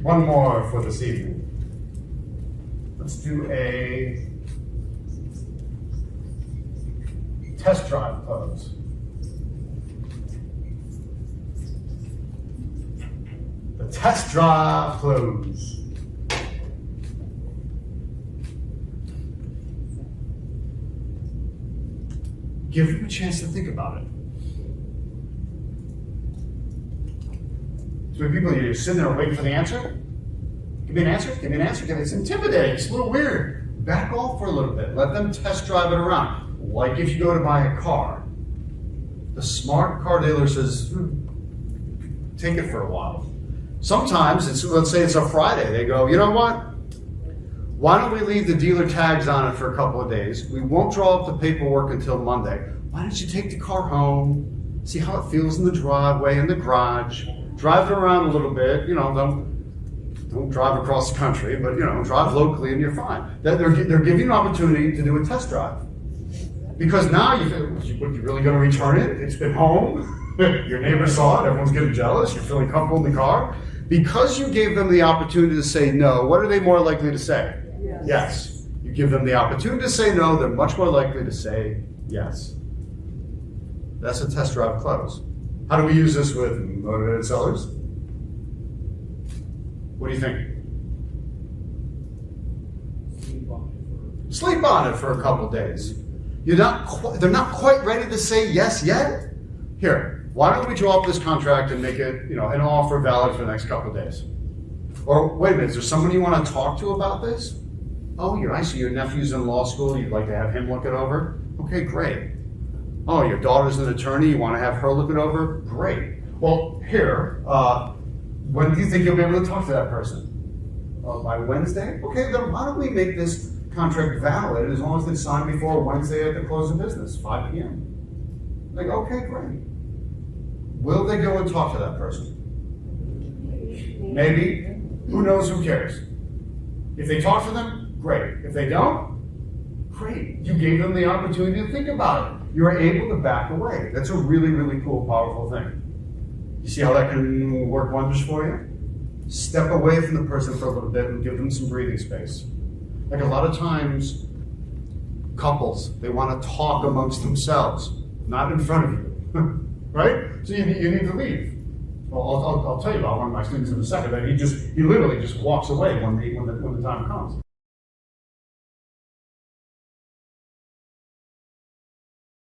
One more for this evening. Let's do a test drive close. The test drive close. Give them a chance to think about it. So many people, you're sitting there waiting for the answer. Give me an answer, give me an answer. It's intimidating, it's a little weird. Back off for a little bit. Let them test drive it around. Like if you go to buy a car. The smart car dealer says, take it for a while. Sometimes, let's say it's a Friday, they go, you know what? Why don't we leave the dealer tags on it for a couple of days? We won't draw up the paperwork until Monday. Why don't you take the car home, see how it feels in the driveway, in the garage, drive it around a little bit, don't drive across the country, but drive locally and you're fine. They're giving you an opportunity to do a test drive. Because now you feel, what, you really going to return it? It's been home, your neighbor saw it, everyone's getting jealous, you're feeling comfortable in the car. Because you gave them the opportunity to say no, what are they more likely to say? Yes. You give them the opportunity to say no, they're much more likely to say yes. That's a test drive close. How do we use this with motivated sellers? What do you think? Sleep on it for a couple of days. They're not quite ready to say yes yet? Here, why don't we draw up this contract and make it an offer valid for the next couple of days? Or wait a minute, is there someone you want to talk to about this? Oh, I see your nephew's in law school, you'd like to have him look it over? Okay, great. Oh, your daughter's an attorney, you want to have her look it over? Great. Well, here, when do you think you'll be able to talk to that person? By Wednesday? Okay, then why don't we make this contract valid as long as it's signed before Wednesday at the close of business, 5 p.m. Like, okay, great. Will they go and talk to that person? Maybe. Who knows? Who cares? If they talk to them, great. If they don't, great. You gave them the opportunity to think about it. You are able to back away. That's a really, really cool, powerful thing. You see how that can work wonders for you? Step away from the person for a little bit and give them some breathing space. Like a lot of times, couples, they want to talk amongst themselves, not in front of you, right? So you need to leave. Well, I'll tell you about one of my students in a second. That he literally just walks away when the time comes.